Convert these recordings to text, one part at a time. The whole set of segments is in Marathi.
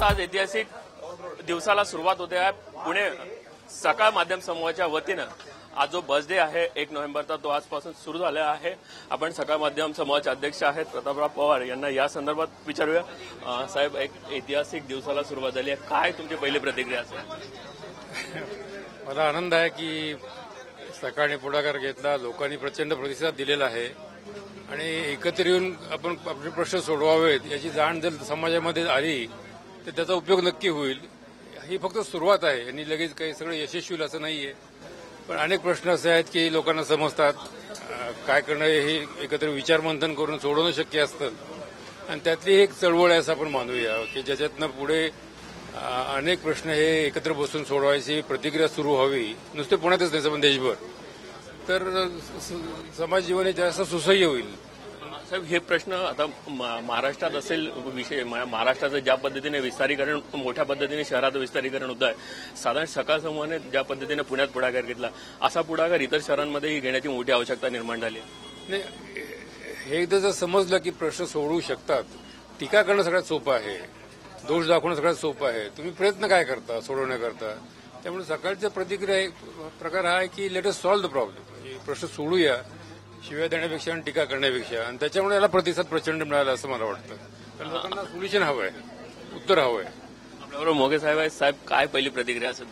अर्थात आज ऐतिहासिक दिवसाला सुरुवात होते आहे. पुणे सकाळ माध्यम समूहाच्या वतीनं आज जो बस डे आहे 1 नोव्हेंबरचा तो आजपासून सुरू झाला आहे. आपण सकाळ माध्यम समूहाचे अध्यक्ष आहेत प्रतापराव पवार यांना या संदर्भात विचारूया. साहेब, एक ऐतिहासिक दिवसाला सुरुवात झाली आहे, काय तुमची पहिली प्रतिक्रिया असेल? मला आनंद आहे की सकाळी पुढाकार घेतला, लोकांनी प्रचंड प्रतिसाद दिलेला आहे आणि एकत्र येऊन आपण आपले प्रश्न सोडवावेत याची जाण जर समाजामध्ये आली तर त्याचा उपयोग नक्की होईल. ही फक्त सुरुवात आहे आणि लगेच काही सगळं यशस्वी होईल असं नाहीये. पण अनेक प्रश्न असे आहेत की लोकांना समजतात, काय करणं हे एकत्र विचारमंथन करून सोडवणं शक्य असतं आणि त्यातली एक चळवळ आहे असं आपण मानूया की ज्याच्यातनं पुढे अनेक प्रश्न हे एकत्र बसून सोडवायची प्रतिक्रिया सुरू व्हावी. नुसते पुण्यातच नाही पण देशभर, तर समाज जीवन हे जास्त सुसह्य होईल. साहेब, हे प्रश्न आता महाराष्ट्रात असेल विषय, महाराष्ट्राचं ज्या पद्धतीने विस्तारीकरण मोठ्या पद्धतीने शहरात विस्तारीकरण होत आहे, साधारण सकाळ समूहाने ज्या पद्धतीने पुण्यात पुढाकार घेतला असा पुढाकार इतर शहरांमध्येही घेण्याची मोठी आवश्यकता निर्माण झाली. नाही, हे एकदा जर समजलं की प्रश्न सोडवू शकतात, टीका करणं सगळ्यात सोपं आहे, दोष दाखवणं सगळ्यात सोपं आहे. तुम्ही प्रयत्न काय करता सोडवण्याकरता? त्यामुळे सकाळच्या प्रतिक्रिया प्रकार हा आहे की let us solve the problem, प्रश्न सोडूया शिव्या देण्यापेक्षा आणि टीका करण्यापेक्षा, आणि त्याच्यामुळे याला प्रतिसाद प्रचंड मिळाला असं मला वाटतं. कारण लोकांना सोल्युशन हवं आहे, उत्तर हवं आहे. आपल्याबरोबर मोघे साहेब आहेत. साहेब, काय पहिली प्रतिक्रिया असेल?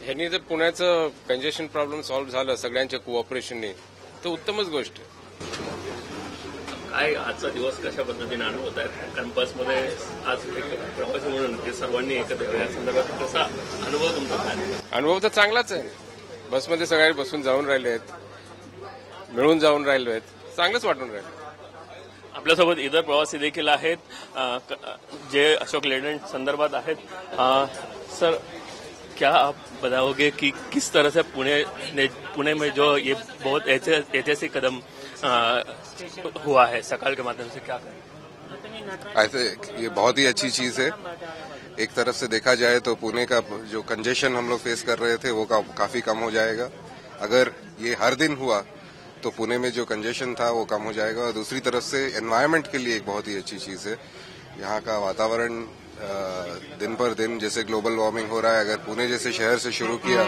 ह्यांनी जर पुण्याचं कंजेशन प्रॉब्लेम सॉल्व्ह झालं सगळ्यांच्या कोऑपरेशनने तर उत्तमच गोष्ट. काय आजचा दिवस कशा पद्धतीने अनुभवत आहे? कारण बसमध्ये आज एक प्रवासी म्हणून ते सर्वांनी एकत्र या संदर्भात कसा अनुभव तुमचा काय? अनुभव तर चांगलाच आहे. बसमध्ये सगळे बसून जाऊन राहिले आहेत, मिळून जाऊन राहिले आहेत, चांगलंच वाटून राहिलं. आपल्यासोबत इतर प्रवासी देखील आहेत जे अशोक लेलँड संदर्भात आहेत. सर, क्या आप बताओगे कि किस तरह से पुणे में जो ये बहुत ऐतिहासिक कदम हुआ है सकाल के माध्यम से, क्या करें? आई थिंक ये बहुत ही अच्छी चीज है. एक तरफ से देखा जाए तो पुणे का जो कंजेशन हम लोग फेस कर रहे थे वो काफी कम हो जाएगा. अगर ये हर दिन हुआ तो पुणे में जो कंजेशन था वो कम हो जाएगा. और दूसरी तरफ से एनवायरनमेंट के लिए एक बहुत ही अच्छी चीज है. यहाँ का वातावरण दिन पर दिन जैसे ग्लोबल वार्मिंग हो रहा है, अगर पुणे जैसे शहर से शुरू किया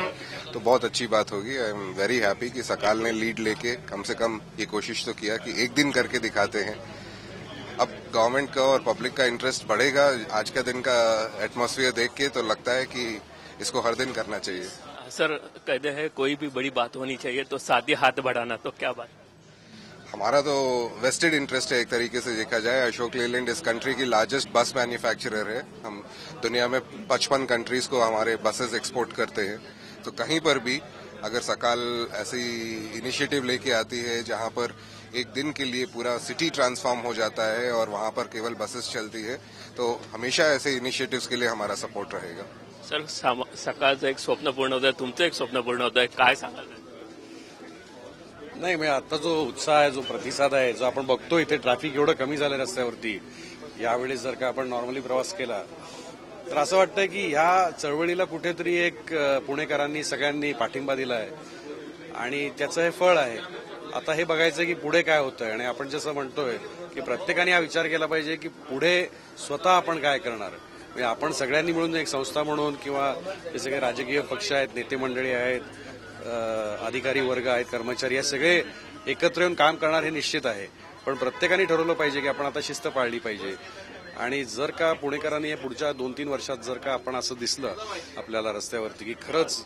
तो बहुत अच्छी बात होगी. आई एम वेरी हैप्पी कि सकाल ने लीड लेके कम से कम ये कोशिश तो किया कि एक दिन करके दिखाते हैं. अब गवर्नमेंट का और पब्लिक का इंटरेस्ट बढ़ेगा. आज का दिन का एटमॉस्फेयर देख के तो लगता है कि इसको हर दिन करना चाहिए. सर, कहते हैं कोई भी बड़ी बात होनी चाहिए तो साथ ही हाथ बढ़ाना, तो क्या बात? हमारा तो वेस्टेड इंटरेस्ट है एक तरीके से देखा जाए. अशोक लेलैंड इस कंट्री की लार्जेस्ट बस मैन्युफैक्चरर है. हम दुनिया में 55 कंट्रीज को हमारे बसेस एक्सपोर्ट करते हैं. तो कहीं पर भी अगर सकाल ऐसी इनिशिएटिव लेके आती है जहां पर एक दिन के लिए पूरा सिटी ट्रांसफॉर्म हो जाता है और वहां पर केवल बसेस चलती है, तो हमेशा ऐसे इनिशिएटिव्स के लिए हमारा सपोर्ट रहेगा. सर, सकाळचं एक स्वप्न पूर्ण होत आहे, तुमचं एक स्वप्न पूर्ण होत आहे, काय सांगाल? नाही, आता जो उत्साह आहे, जो प्रतिसाद आहे, जो आपण बघतो इथे ट्रॅफिक एवढं कमी झालं रस्त्यावरती, यावेळेस जर का आपण नॉर्मली प्रवास केला तर असं वाटतं की ह्या चळवळीला कुठेतरी एक पुणेकरांनी सगळ्यांनी पाठिंबा दिला आहे आणि त्याचं हे फळ आहे. आता हे बघायचं की पुढे काय होतंय. आणि आपण जसं म्हणतोय की प्रत्येकाने हा विचार केला पाहिजे की पुढे स्वतः आपण काय करणार. म्हणजे आपण सगळ्यांनी मिळून एक संस्था म्हणून किंवा हे सगळे राजकीय पक्ष आहेत, नेते मंडळी आहेत, अधिकारी वर्ग आहेत, कर्मचारी, हे सगळे एकत्र येऊन काम करणार हे निश्चित आहे. पण प्रत्येकाने ठरवलं पाहिजे की आपण आता शिस्त पाळली पाहिजे. आणि जर का पुणेकरांनी या पुढच्या 2-3 वर्षात जर का आपण असं दिसलं आपल्याला रस्त्यावरती की खरंच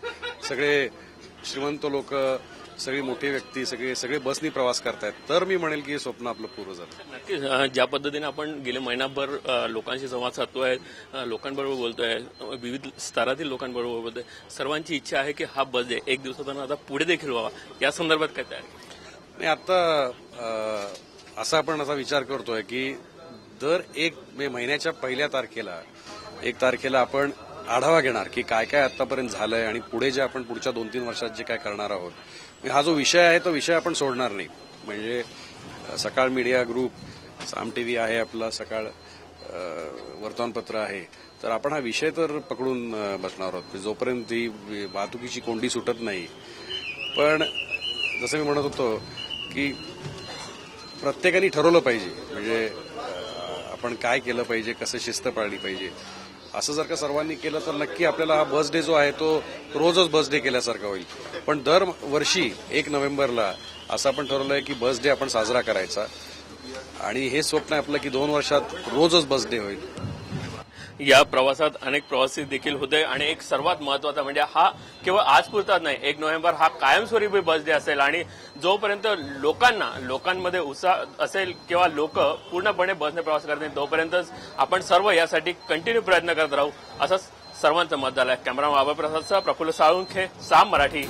सगळे श्रीमंत लोक, सगळी मोठी व्यक्ती, सगळे बसनी प्रवास करतायत, तर मी म्हणेल की हे स्वप्न आपलं पूर्ण झालं. नक्कीच. ज्या पद्धतीने आपण गेले महिनाभर लोकांशी संवाद साधतोय, लोकांबरोबर बोलतोय, विविध स्तरातील लोकांबरोबर बोलतोय, सर्वांची इच्छा आहे की हा बस डे एक दिवसात आता पुढे देखील व्हावा. या संदर्भात काय तयारी? नाही, आता असा आपण असा विचार करतोय की दर 1 मे महिन्याच्या पहिल्या तारखेला 1 तारखेला आपण आढावा घेणार की काय काय आतापर्यंत झालंय आणि पुढे जे आपण पुढच्या 2-3 वर्षात जे काय करणार आहोत. हा जो विषय आहे तो विषय आपण सोडणार नाही. म्हणजे सकाळ मीडिया ग्रुप, साम टीव्ही आहे आपला, सकाळ वर्तमानपत्र आहे, तर आपण हा विषय तर पकडून बसणार आहोत जोपर्यंत ही वाहतुकीची कोंडी सुटत नाही. पण जसं मी म्हणत होतो की प्रत्येकाने ठरवलं पाहिजे. म्हणजे आपण काय केलं पाहिजे, कसं शिस्त पाळली पाहिजे, असं जर का सर्वांनी केलं तर नक्की आपल्याला हा बस डे जो आहे तो रोजच बस डे केल्यासारखा होईल. पण दरवर्षी 1 नोव्हेंबरला असं आपण ठरवलंय की बस डे आपण साजरा करायचा आणि हे स्वप्न आहे आपलं की 2 वर्षात रोजच बस डे होईल. या प्रवासात अनेक प्रवासी देखील होते आणि एक सर्वात महत्वाचा म्हणजे हा केवळ आज पुरताच नाही, 1 नोव्हेंबर हा कायमस्वरूपी बस डे असेल आणि जोपर्यंत लोकांमध्ये उत्साह असेल किंवा लोक पूर्णपणे बसने प्रवास करत नाही तोपर्यंतच आपण सर्व यासाठी कंटिन्यू प्रयत्न करत राहू असं सर्वांचं मत झालं आहे. कॅमेरामन बाबा प्रसादसह प्रफुल्ल साळुंखे, साम मराठी.